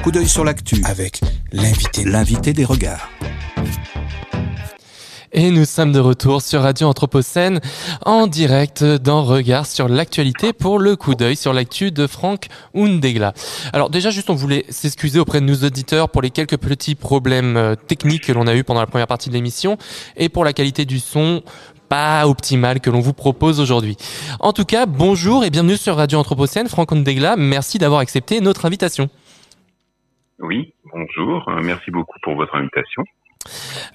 Coup d'œil sur l'actu avec l'invité des regards. Et nous sommes de retour sur Radio Anthropocène en direct dans Regard sur l'actualité pour le coup d'œil sur l'actu de Franck Undegla. Alors déjà juste on voulait s'excuser auprès de nos auditeurs pour les quelques petits problèmes techniques que l'on a eu pendant la première partie de l'émission et pour la qualité du son pas optimale que l'on vous propose aujourd'hui. En tout cas, bonjour et bienvenue sur Radio Anthropocène. Franck Undegla, merci d'avoir accepté notre invitation. Oui, bonjour, merci beaucoup pour votre invitation.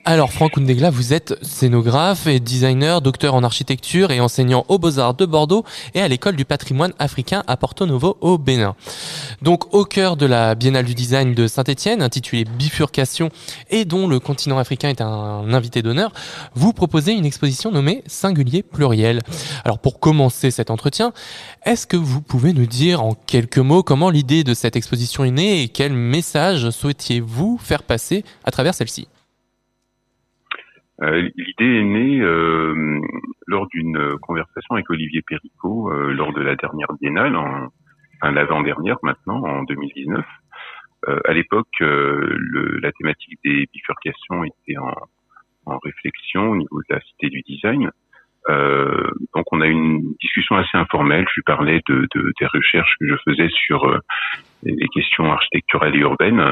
Alors Franck Undegla, vous êtes scénographe et designer, docteur en architecture et enseignant aux Beaux-Arts de Bordeaux et à l'école du patrimoine africain à Porto Novo au Bénin. Donc au cœur de la Biennale du design de Saint-Étienne, intitulée Bifurcation et dont le continent africain est un invité d'honneur, vous proposez une exposition nommée Singulier Pluriel. Alors pour commencer cet entretien, est-ce que vous pouvez nous dire en quelques mots comment l'idée de cette exposition est née et quel message souhaitiez-vous faire passer à travers celle-ci ? L'idée est née lors d'une conversation avec Olivier Péricot lors de la dernière biennale, l'avant-dernière maintenant, en 2019. À l'époque, la thématique des bifurcations était en réflexion au niveau de la Cité du Design. Donc on a eu une discussion assez informelle. Je lui parlais des recherches que je faisais sur les questions architecturales et urbaines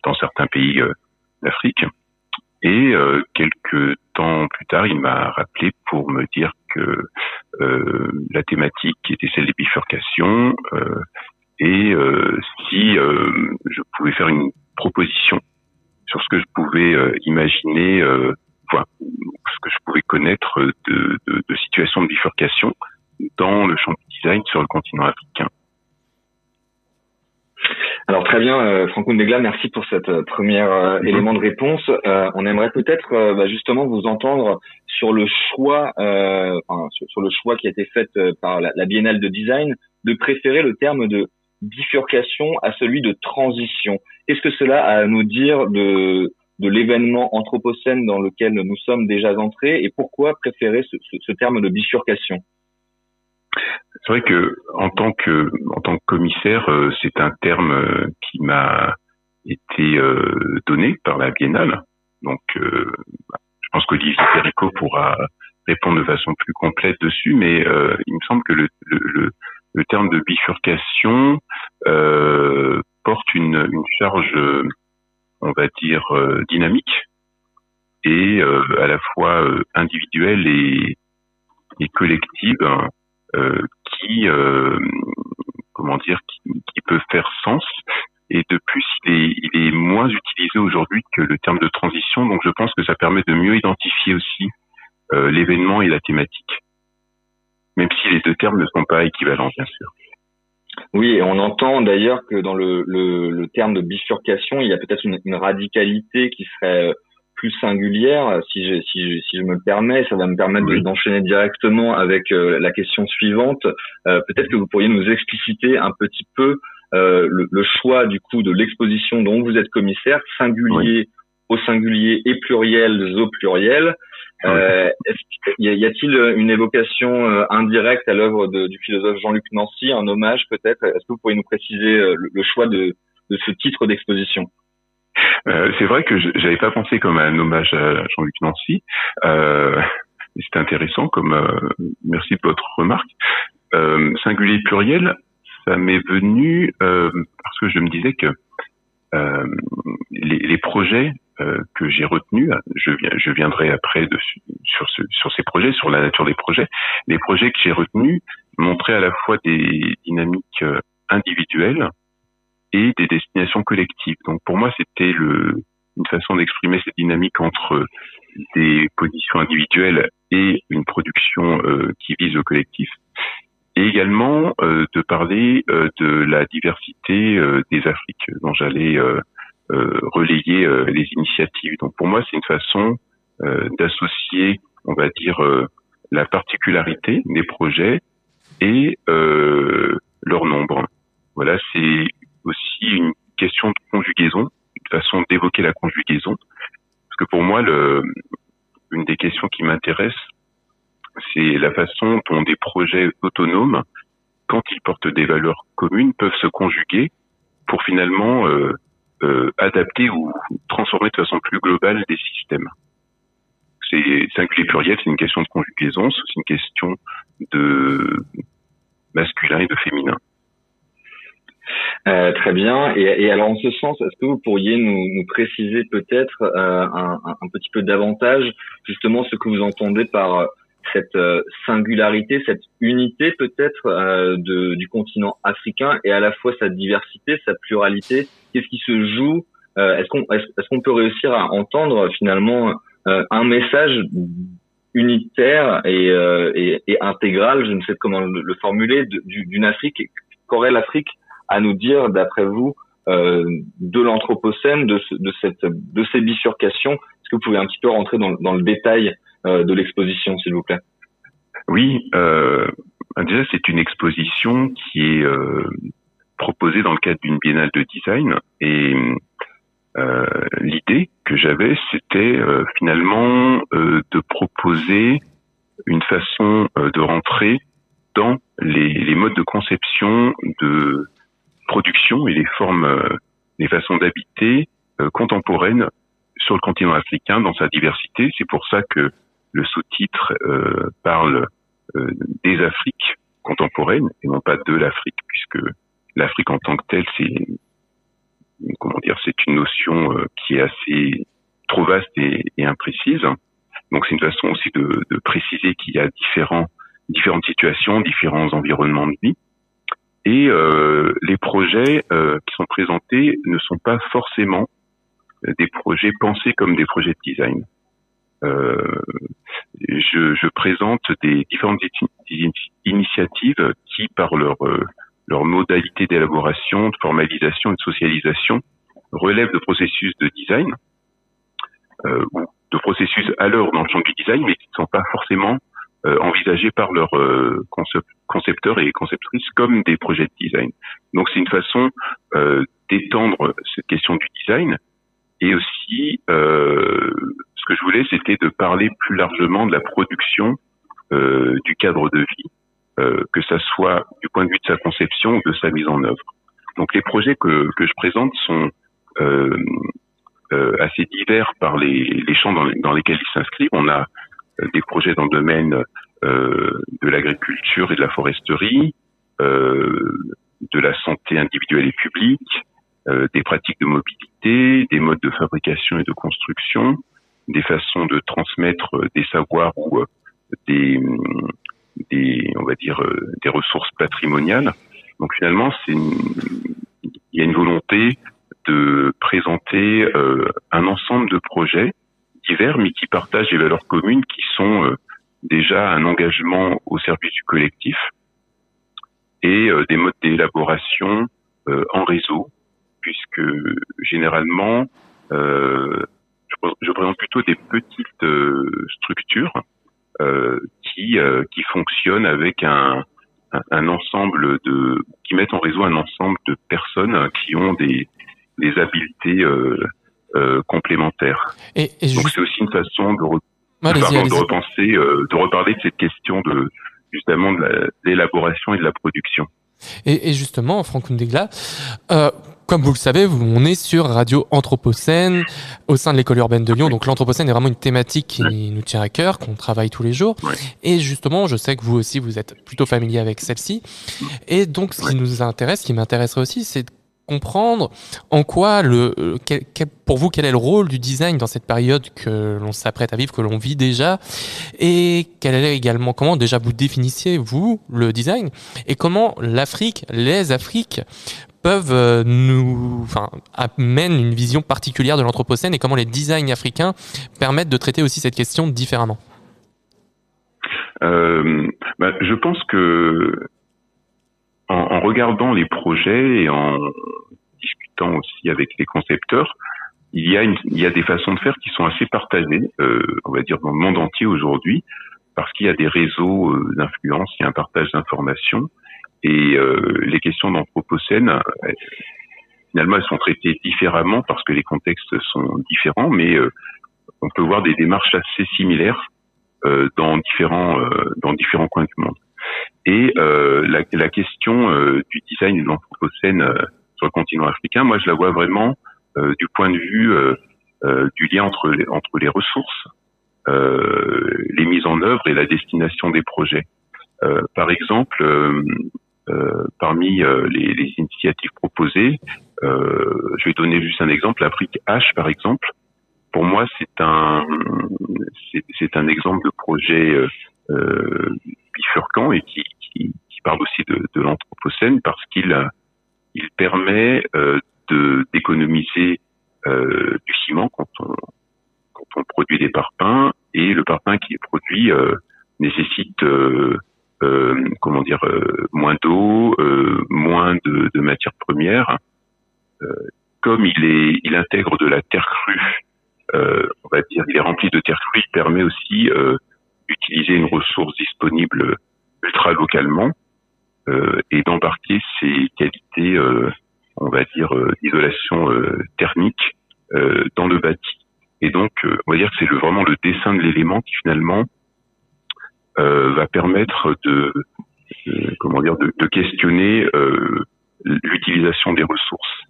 dans certains pays d'Afrique. Et quelques temps plus tard, il m'a rappelé pour me dire que la thématique était celle des bifurcations et si je pouvais faire une proposition sur ce que je pouvais imaginer, ce que je pouvais connaître de situations de bifurcation dans le champ du design sur le continent africain. Alors très bien, Franck Undegla, merci pour cette première élément de réponse. On aimerait peut-être justement vous entendre sur le choix, sur le choix qui a été fait par la Biennale de design de préférer le terme de bifurcation à celui de transition. Qu'est-ce que cela a à nous dire de l'événement anthropocène dans lequel nous sommes déjà entrés et pourquoi préférer ce terme de bifurcation ? C'est vrai que en tant que commissaire, c'est un terme qui m'a été donné par la Biennale. Donc, je pense qu'Olivier Péricot pourra répondre de façon plus complète dessus, mais il me semble que le terme de bifurcation porte une charge, on va dire, dynamique et à la fois individuelle et collective. Qui peut faire sens, et de plus il est moins utilisé aujourd'hui que le terme de transition, donc je pense que ça permet de mieux identifier aussi l'événement et la thématique, même si les deux termes ne sont pas équivalents bien sûr. Oui, et on entend d'ailleurs que dans le terme de bifurcation, il y a peut-être une radicalité qui serait plus singulière, si je me le permets, ça va me permettre d'enchaîner directement avec la question suivante. Peut-être que vous pourriez nous expliciter un petit peu le choix du coup de l'exposition dont vous êtes commissaire, singulier au singulier et pluriel au pluriel. Y a-t-il une évocation indirecte à l'œuvre du philosophe Jean-Luc Nancy, un hommage peut-être? Est-ce que vous pourriez nous préciser le choix de ce titre d'exposition? C'est vrai que j'avais pas pensé comme un hommage à Jean-Luc Nancy. C'est intéressant merci de votre remarque. Singulier pluriel, ça m'est venu parce que je me disais que les projets que j'ai retenus, je viendrai après sur ces projets, sur la nature des projets. Les projets que j'ai retenus montraient à la fois des dynamiques individuelles et des destinations collectives. Donc pour moi, c'était une façon d'exprimer cette dynamique entre des positions individuelles et une production qui vise le collectif. Et également de parler de la diversité des Afriques dont j'allais relayer les initiatives. Donc pour moi, c'est une façon d'associer, on va dire, la particularité des projets et leur nombre. Voilà, c'est aussi une question de conjugaison, une façon d'évoquer la conjugaison. Parce que pour moi, une des questions qui m'intéresse, c'est la façon dont des projets autonomes, quand ils portent des valeurs communes, peuvent se conjuguer pour finalement adapter ou transformer de façon plus globale des systèmes. C'est singulier pluriel, c'est une question de conjugaison, c'est aussi une question de masculin et de féminin. Très bien. Et alors en ce sens, est-ce que vous pourriez nous préciser peut-être un petit peu davantage justement ce que vous entendez par cette singularité, cette unité peut-être du continent africain et à la fois sa diversité, sa pluralité. Qu'est-ce qui se joue? Est-ce qu'on peut réussir à entendre finalement un message unitaire et intégral, je ne sais comment le formuler, d'une Afrique? Qu'aurait l'Afrique à nous dire, d'après vous, de l'Anthropocène, de ces bifurcations? Est-ce que vous pouvez un petit peu rentrer dans le détail de l'exposition, s'il vous plaît? Oui, déjà c'est une exposition qui est proposée dans le cadre d'une biennale de design, et l'idée que j'avais, c'était finalement de proposer une façon de rentrer dans les modes de conception, de production et les formes, les façons d'habiter contemporaines sur le continent africain dans sa diversité. C'est pour ça que le sous-titre parle des Afriques contemporaines et non pas de l'Afrique, puisque l'Afrique en tant que telle, c'est une notion qui est assez trop vaste et imprécise. Donc c'est une façon aussi de préciser qu'il y a différentes situations, différents environnements de vie. Et les projets qui sont présentés ne sont pas forcément des projets pensés comme des projets de design. Je présente des différentes initiatives qui, par leur modalité d'élaboration, de formalisation et de socialisation, relèvent de processus de design, ou de processus à l'heure dans le champ du design, mais qui ne sont pas forcément envisagés par leurs concepteurs et conceptrices comme des projets de design. Donc c'est une façon d'étendre cette question du design, et aussi ce que je voulais, c'était de parler plus largement de la production du cadre de vie, que ça soit du point de vue de sa conception ou de sa mise en œuvre. Donc les projets que je présente sont assez divers par les champs dans lesquels ils s'inscrivent. On a des projets dans le domaine de l'agriculture et de la foresterie, de la santé individuelle et publique, des pratiques de mobilité, des modes de fabrication et de construction, des façons de transmettre des savoirs ou des ressources patrimoniales. Donc finalement, il y a une volonté de présenter un ensemble de projets divers, mais qui partagent des valeurs communes qui sont déjà un engagement au service du collectif et des modes d'élaboration en réseau, puisque généralement, je présente plutôt des petites structures qui fonctionnent avec un ensemble qui mettent en réseau un ensemble de personnes qui ont des habiletés complémentaires. Donc c'est aussi une façon de repenser, de reparler de cette question justement de l'élaboration et de la production. Et justement, Franck Ndegla, comme vous le savez, on est sur Radio Anthropocène au sein de l'école urbaine de Lyon. Donc l'Anthropocène est vraiment une thématique qui nous tient à cœur, qu'on travaille tous les jours. Ouais. Et justement, je sais que vous aussi, vous êtes plutôt familier avec celle-ci. Et donc, ce qui nous intéresse, ce qui m'intéresserait aussi, c'est de comprendre en quoi pour vous, quel est le rôle du design dans cette période que l'on s'apprête à vivre, que l'on vit déjà, et quel est également, comment déjà vous définissiez, vous, le design, et comment l'Afrique, les Afriques peuvent amènent une vision particulière de l'Anthropocène, et comment les designs africains permettent de traiter aussi cette question différemment. Je pense que en regardant les projets et en discutant aussi avec les concepteurs, il y a des façons de faire qui sont assez partagées, on va dire dans le monde entier aujourd'hui, parce qu'il y a des réseaux d'influence, il y a un partage d'informations, et les questions d'Anthropocène, finalement, elles sont traitées différemment parce que les contextes sont différents, mais on peut voir des démarches assez similaires dans différents coins du monde. Et la question du design de l'Anthropocène le continent africain. Moi, je la vois vraiment du point de vue du lien entre les ressources, les mises en œuvre et la destination des projets. Par exemple, parmi les initiatives proposées, je vais donner juste un exemple. L'Afrique H, par exemple. Pour moi, c'est un exemple de projet bifurquant et qui parle aussi de l'anthropocène parce qu'il permet d'économiser du ciment quand on produit des parpaings, et le parpaing qui est produit nécessite moins d'eau, moins de matières premières. Comme il intègre de la terre crue, on va dire, il est rempli de terre crue, il permet aussi d'utiliser une ressource disponible ultra localement et d'embarquer ses qualités, on va dire, d'isolation thermique dans le bâti. Et donc, on va dire que c'est vraiment le dessin de l'élément qui finalement va permettre de questionner l'utilisation des ressources.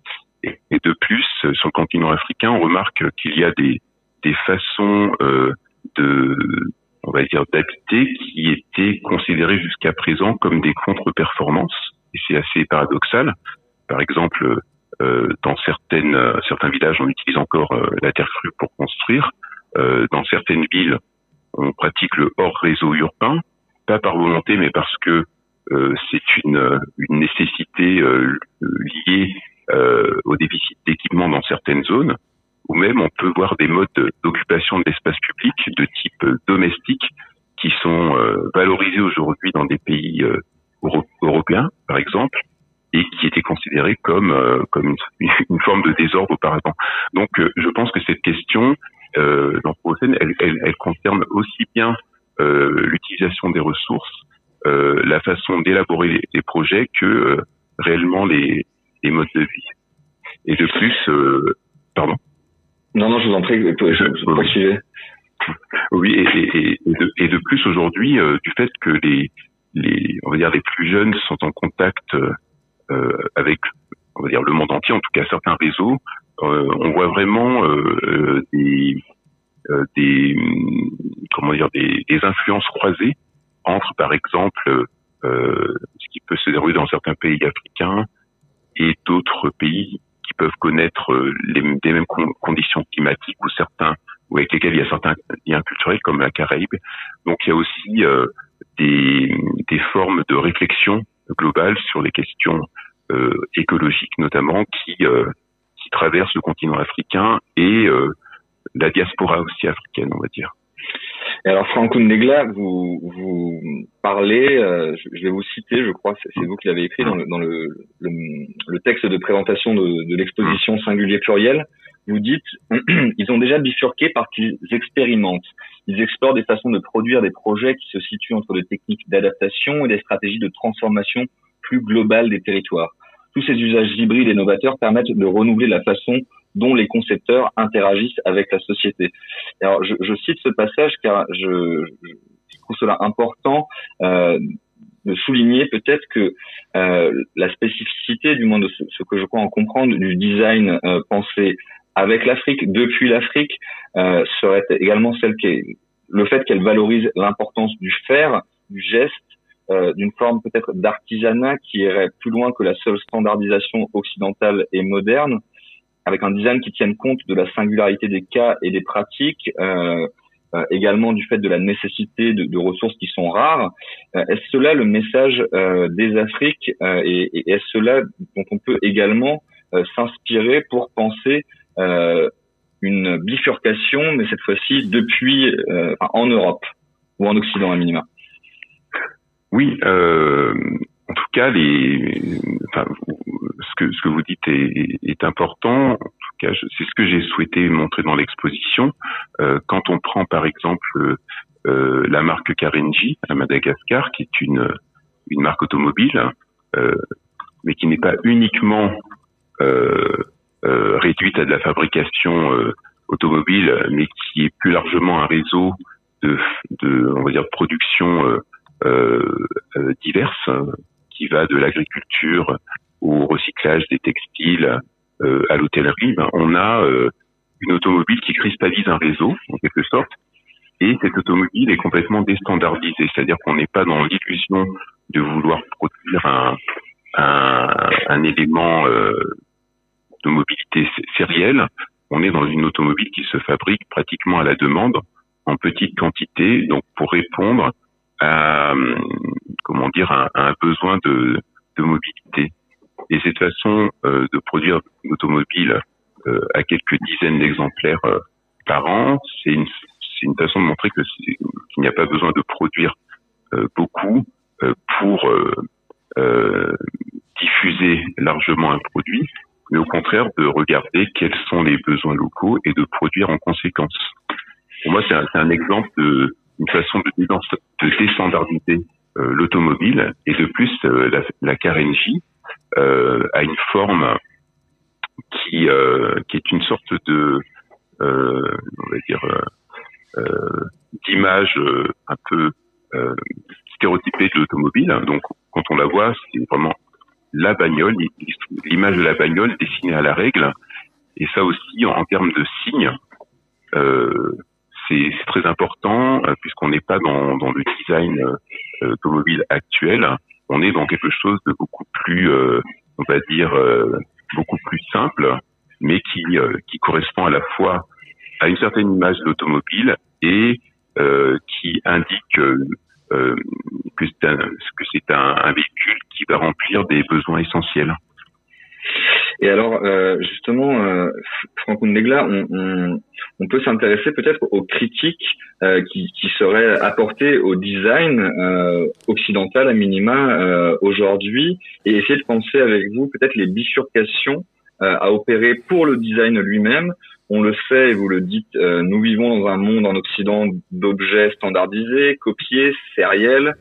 Et de plus, sur le continent africain, on remarque qu'il y a des façons d'habiter qui étaient considérées jusqu'à présent comme des contre-performances. Et c'est assez paradoxal. Par exemple, dans certains villages, on utilise encore la terre crue pour construire. Dans certaines villes, on pratique le hors-réseau urbain, pas par volonté, mais parce que c'est une nécessité liée au déficit d'équipement dans certaines zones, ou même on peut voir des modes d'occupation de l'espace public de type domestique qui sont valorisés aujourd'hui dans des pays européens, par exemple, et qui étaient considérés comme une forme de désordre auparavant. Donc, je pense que cette question d'anthropocène, elle concerne aussi bien l'utilisation des ressources, la façon d'élaborer les projets que réellement les modes de vie. Et de plus, pardon. Non, je vous en prie, je poursuivez. Oui, et de plus aujourd'hui, du fait que on va dire les plus jeunes sont en contact avec, on va dire, le monde entier, en tout cas certains réseaux, on voit vraiment des influences croisées entre, par exemple, ce qui peut se dérouler dans certains pays africains et d'autres pays qui peuvent connaître des mêmes conditions climatiques ou avec lesquels il y a certains liens culturels comme la Caraïbe. Donc il y a aussi des formes de réflexion globale sur les questions écologiques notamment qui traversent le continent africain et la diaspora aussi africaine, on va dire. Et alors, Franck Ndegla, vous parlez, je vais vous citer, je crois, c'est vous qui l'avez écrit dans le texte de présentation de l'exposition Singulier Pluriel. Vous dites, ils ont déjà bifurqué parce qu'ils expérimentent. Ils explorent des façons de produire des projets qui se situent entre des techniques d'adaptation et des stratégies de transformation plus globales des territoires. Tous ces usages hybrides et novateurs permettent de renouveler la façon dont les concepteurs interagissent avec la société. Alors, je cite ce passage car je trouve cela important de souligner peut-être que la spécificité, du moins de ce que je crois en comprendre, du design pensé avec l'Afrique, depuis l'Afrique, serait également le fait qu'elle valorise l'importance du faire, du geste, d'une forme peut-être d'artisanat qui irait plus loin que la seule standardisation occidentale et moderne, avec un design qui tienne compte de la singularité des cas et des pratiques, également du fait de la nécessité de ressources qui sont rares. Est-ce cela le message des Afriques et est-ce cela dont on peut également s'inspirer pour penser une bifurcation, mais cette fois-ci depuis en Europe ou en Occident à minima? Oui, en tout cas, ce que vous dites est important. En tout cas, c'est ce que j'ai souhaité montrer dans l'exposition. Quand on prend par exemple la marque Karenji à Madagascar, qui est une marque automobile, mais qui n'est pas uniquement réduite à de la fabrication automobile, mais qui est plus largement un réseau on va dire, de production diverses, qui va de l'agriculture au recyclage des textiles, à l'hôtellerie, on a une automobile qui cristallise un réseau, en quelque sorte, et cette automobile est complètement déstandardisée, c'est-à-dire qu'on n'est pas dans l'illusion de vouloir produire un élément de mobilité sérielle. On est dans une automobile qui se fabrique pratiquement à la demande, en petite quantité, donc pour répondre à un besoin de mobilité. Et cette façon de produire une automobile à quelques dizaines d'exemplaires par an, c'est une façon de montrer qu'il n'y a pas besoin de produire beaucoup pour diffuser largement un produit, mais au contraire de regarder quels sont les besoins locaux et de produire en conséquence. Pour moi, c'est un exemple d'une façon de déstandardiser l'automobile, et de plus la CarEngie a une forme qui est une sorte de d'image un peu stéréotypée de l'automobile. Donc quand on la voit, c'est vraiment la bagnole, l'image de la bagnole dessinée à la règle. Et ça aussi, en termes de signes, c'est très important, puisqu'on n'est pas dans le design automobile actuel. On est dans quelque chose de beaucoup plus, beaucoup plus simple, mais qui correspond à la fois à une certaine image de l'automobile et qui indique que c'est un véhicule qui va remplir des besoins essentiels. Et alors, justement, Franck Houndegla, on peut s'intéresser peut-être aux critiques qui seraient apportées au design occidental à minima aujourd'hui, et essayer de penser avec vous peut-être les bifurcations à opérer pour le design lui-même. On le sait, et vous le dites, nous vivons dans un monde en Occident d'objets standardisés, copiés, sériels,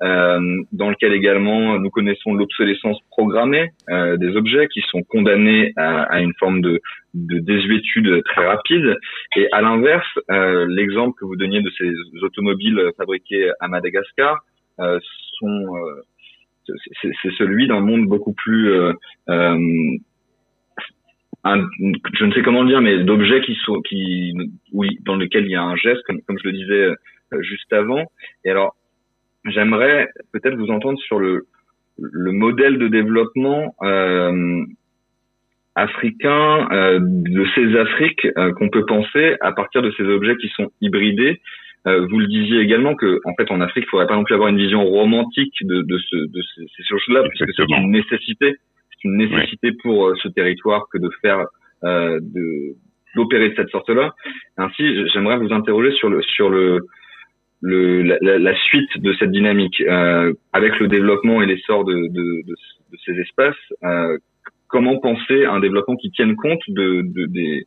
dans lequel également nous connaissons l'obsolescence programmée des objets qui sont condamnés à une forme de désuétude très rapide. Et à l'inverse, l'exemple que vous donniez de ces automobiles fabriquées à Madagascar c'est celui d'un monde beaucoup plus je ne sais comment le dire, mais d'objets dans lesquels il y a un geste, comme je le disais juste avant. Et alors, j'aimerais peut-être vous entendre sur le modèle de développement africain de ces Afriques qu'on peut penser à partir de ces objets qui sont hybridés. Vous le disiez également que, en fait, en Afrique, il faudrait pas non plus avoir une vision romantique de ces choses-là, puisque c'est une nécessité. C'est une nécessité pour ce territoire que de faire d'opérer de cette sorte-là. Ainsi, j'aimerais vous interroger sur la suite de cette dynamique avec le développement et l'essor de ces espaces. Comment penser un développement qui tienne compte des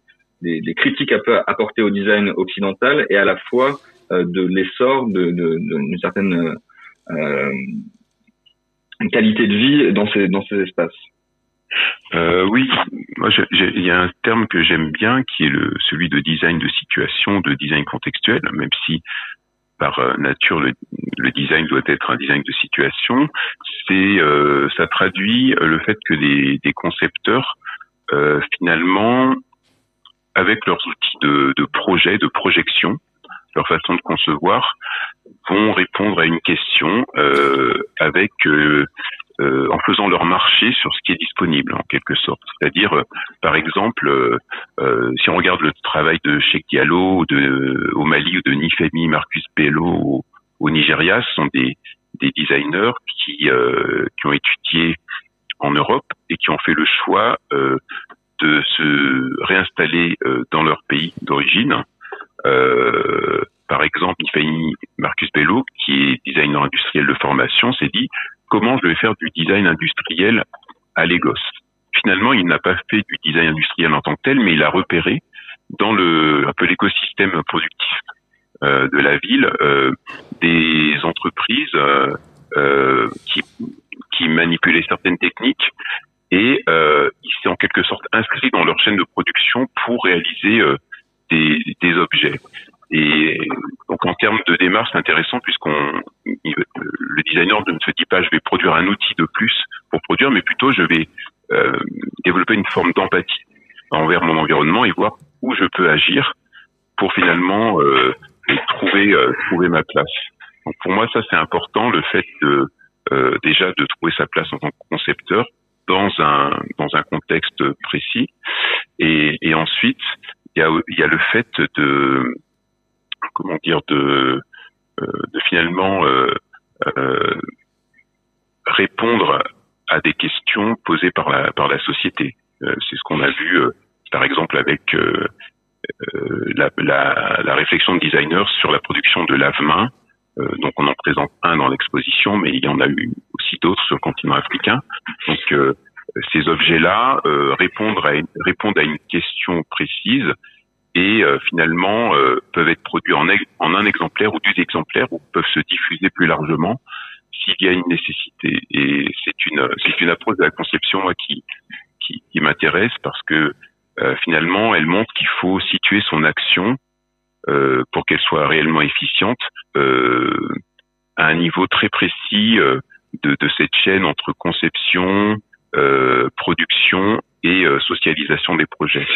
critiques apportées au design occidental et à la fois de l'essor d'une certaine qualité de vie dans ces espaces? Oui, moi il y a un terme que j'aime bien qui est celui de design de situation, de design contextuel, même si par nature le design doit être un design de situation. Ça traduit le fait que des concepteurs finalement, avec leurs outils de projet, de projection, leur façon de concevoir, vont répondre à une question en faisant leur marché sur ce qui est disponible en quelque sorte. C'est-à-dire, par exemple, si on regarde le travail de Cheikh Diallo au Mali ou de Nifemi Marcus Bello au Nigeria, ce sont des designers qui ont étudié en Europe et qui ont fait le choix de se réinstaller dans leur pays d'origine. Par exemple, Nifemi Marcus Bello, qui est designer industriel de formation, s'est dit comment je vais faire du design industriel à Lagos. Finalement, il n'a pas fait du design industriel en tant que tel, mais il a repéré dans un peu l'écosystème productif de la ville des entreprises qui manipulaient certaines techniques et il s'est en quelque sorte inscrit dans leur chaîne de production pour réaliser des objets. Et donc en termes de démarche, c'est intéressant puisque le designer ne se dit pas je vais produire un outil de plus pour produire, mais plutôt je vais développer une forme d'empathie envers mon environnement et voir où je peux agir pour finalement trouver ma place. Donc pour moi, ça c'est important, le fait de déjà de trouver sa place en tant que concepteur dans un contexte précis, et ensuite il y a le fait de finalement répondre à des questions posées par la société. C'est ce qu'on a vu par exemple avec la réflexion de designers sur la production de lave-mains. Donc on en présente un dans l'exposition, mais il y en a eu aussi d'autres sur le continent africain. Donc ces objets-là répondent à une question précise et finalement peuvent être produits en un exemplaire ou 2 exemplaires, ou peuvent se diffuser plus largement s'il y a une nécessité. Et c'est une approche de la conception moi qui m'intéresse, parce que finalement elle montre qu'il faut situer son action pour qu'elle soit réellement efficiente à un niveau très précis de cette chaîne entre conception, production et socialisation des projets.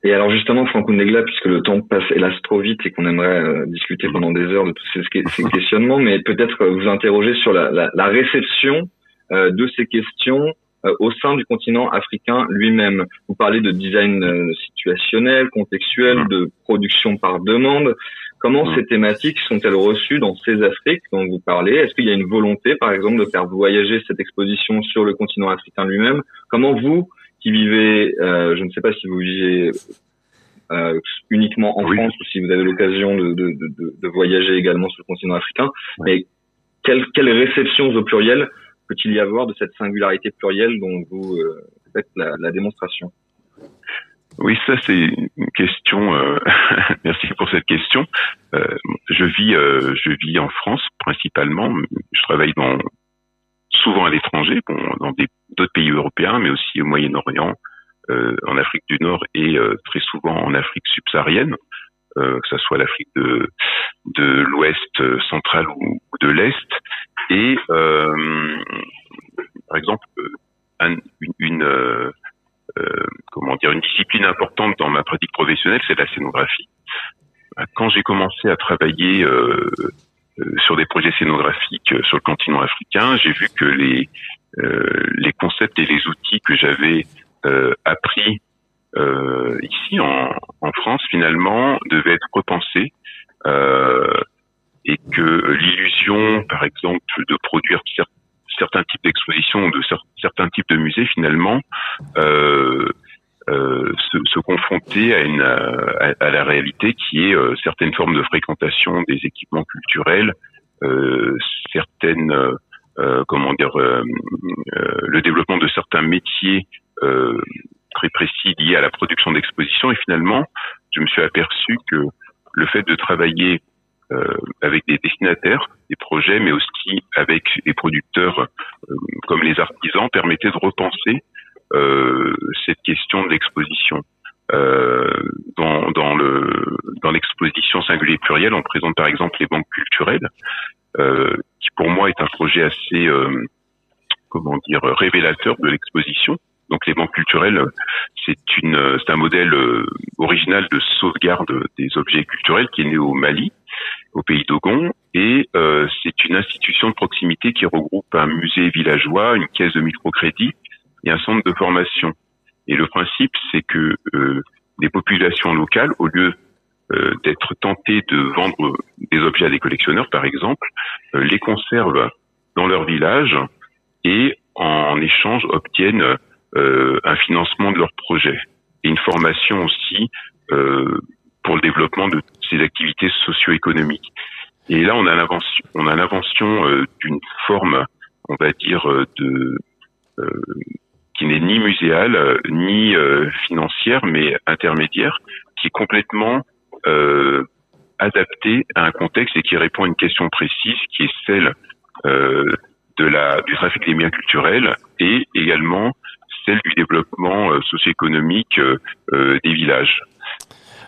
Et alors justement, Franck Houndegla, puisque le temps passe hélas trop vite et qu'on aimerait discuter pendant des heures de tous ces questionnements, mais peut-être vous interroger sur la réception de ces questions au sein du continent africain lui-même. Vous parlez de design situationnel, contextuel, de production par demande. Comment ces thématiques sont-elles reçues dans ces Afriques dont vous parlez? Est-ce qu'il y a une volonté, par exemple, de faire voyager cette exposition sur le continent africain lui-même? Comment vous, qui vivez, je ne sais pas si vous vivez uniquement en France ou si vous avez l'occasion de voyager également sur le continent africain, mais quelle réception au pluriel peut-il y avoir de cette singularité plurielle dont vous faites la démonstration? Oui, ça c'est une question. Merci pour cette question. Je vis en France principalement. Je travaille souvent à l'étranger, dans d'autres pays européens, mais aussi au Moyen-Orient, en Afrique du Nord et très souvent en Afrique subsaharienne, que ce soit l'Afrique de l'Ouest central ou de l'Est. Et par exemple, une discipline importante dans ma pratique professionnelle, c'est la scénographie. Quand j'ai commencé à travailler sur des projets scénographiques sur le continent africain, j'ai vu que les concepts et les outils que j'avais appris ici en France finalement devaient être repensés, et que l'illusion, par exemple, de produire certains types d'expositions ou de certains types de musées finalement se confronter à la réalité qui est certaines formes de fréquentation des équipements culturels, le développement de certains métiers très précis liés à la production d'expositions. Et finalement, je me suis aperçu que le fait de travailler avec des destinataires, des projets, mais aussi avec les producteurs comme les artisans, permettait de repenser cette question de l'exposition. Dans l'exposition singulier pluriel, on présente par exemple les banques culturelles, qui pour moi est un projet assez révélateur de l'exposition. Donc les banques culturelles, c'est un modèle original de sauvegarde des objets culturels qui est né au Mali, au pays d'Ogon, et c'est une institution de proximité qui regroupe un musée villageois, une caisse de microcrédit et un centre de formation. Et le principe, c'est que les populations locales, au lieu d'être tentées de vendre des objets à des collectionneurs, par exemple, les conservent dans leur village et en échange obtiennent un financement de leur projet et une formation aussi pour le développement de ces activités socio-économiques. Et là, on a l'invention d'une forme, on va dire, qui n'est ni muséale, ni financière, mais intermédiaire, qui est complètement adaptée à un contexte et qui répond à une question précise, qui est celle du trafic des biens culturels et également celle du développement socio-économique des villages.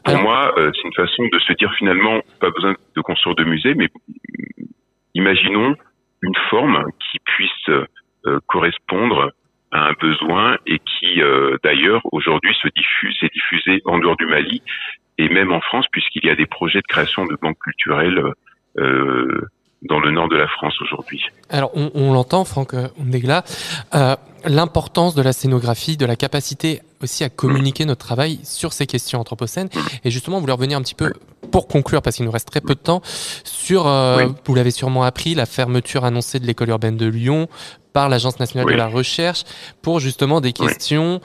Pour moi, c'est une façon de se dire finalement, pas besoin de construire de musée, mais imaginons une forme qui puisse correspondre à un besoin et qui d'ailleurs aujourd'hui est diffusé en dehors du Mali et même en France, puisqu'il y a des projets de création de banques culturelles dans le nord de la France aujourd'hui. Alors, on l'entend, Franck Ndegla, l'importance de la scénographie, de la capacité aussi à communiquer notre travail sur ces questions anthropocènes. Et justement, on voulait revenir un petit peu, pour conclure, parce qu'il nous reste très peu de temps, sur, vous l'avez sûrement appris, la fermeture annoncée de l'école urbaine de Lyon par l'Agence nationale de la recherche, pour justement des questions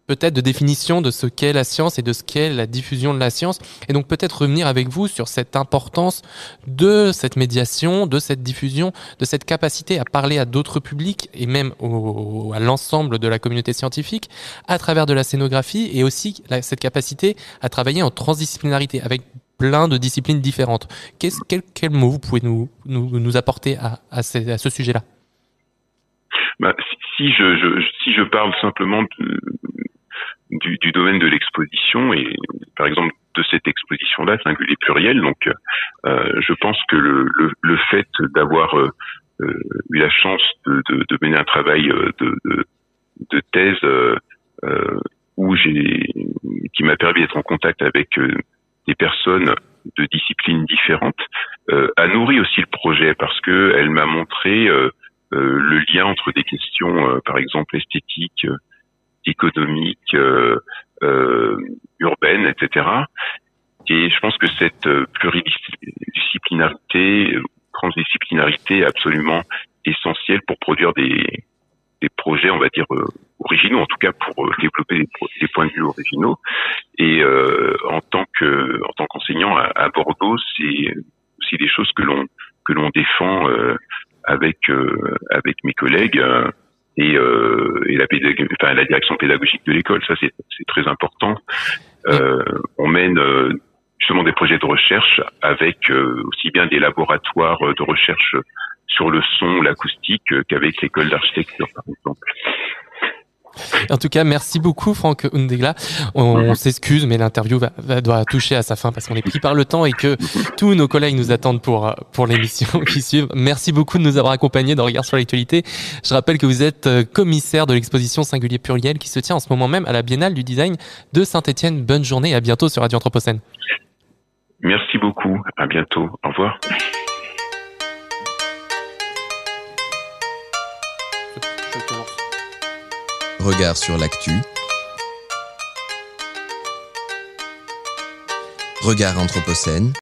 peut-être de définition de ce qu'est la science et de ce qu'est la diffusion de la science. Et donc peut-être revenir avec vous sur cette importance de cette médiation, de cette diffusion, de cette capacité à parler à d'autres publics et même à l'ensemble de la communauté scientifique à travers de la scénographie, et aussi cette capacité à travailler en transdisciplinarité avec plein de disciplines différentes. Quel mot vous pouvez nous apporter à ce sujet-là? Si je parle simplement du domaine de l'exposition et par exemple de cette exposition-là, singulier pluriel, donc je pense que le fait d'avoir eu la chance de mener un travail de thèse qui m'a permis d'être en contact avec des personnes de disciplines différentes, a nourri aussi le projet parce que elle m'a montré le lien entre des questions, par exemple esthétiques, économiques, urbaines, etc. Et je pense que cette pluridisciplinarité, transdisciplinarité est absolument essentielle pour produire des projets, on va dire, originaux, en tout cas pour développer des points de vue originaux. Et en tant qu'enseignant à Bordeaux, c'est aussi des choses que l'on défend avec mes collègues et la direction pédagogique de l'école. Ça c'est très important. On mène justement des projets de recherche avec aussi bien des laboratoires de recherche sur le son, l'acoustique qu'avec l'école d'architecture par exemple. En tout cas, merci beaucoup Franck Ndegla. On s'excuse, mais l'interview doit toucher à sa fin parce qu'on est pris par le temps et que tous nos collègues nous attendent pour l'émission qui suit. Merci beaucoup de nous avoir accompagnés dans Regard sur l'actualité. Je rappelle que vous êtes commissaire de l'exposition Singulier Pluriel qui se tient en ce moment même à la Biennale du Design de Saint-Étienne. Bonne journée et à bientôt sur Radio Anthropocène. Merci beaucoup. À bientôt. Au revoir. Regard sur l'actu. Regard Anthropocène.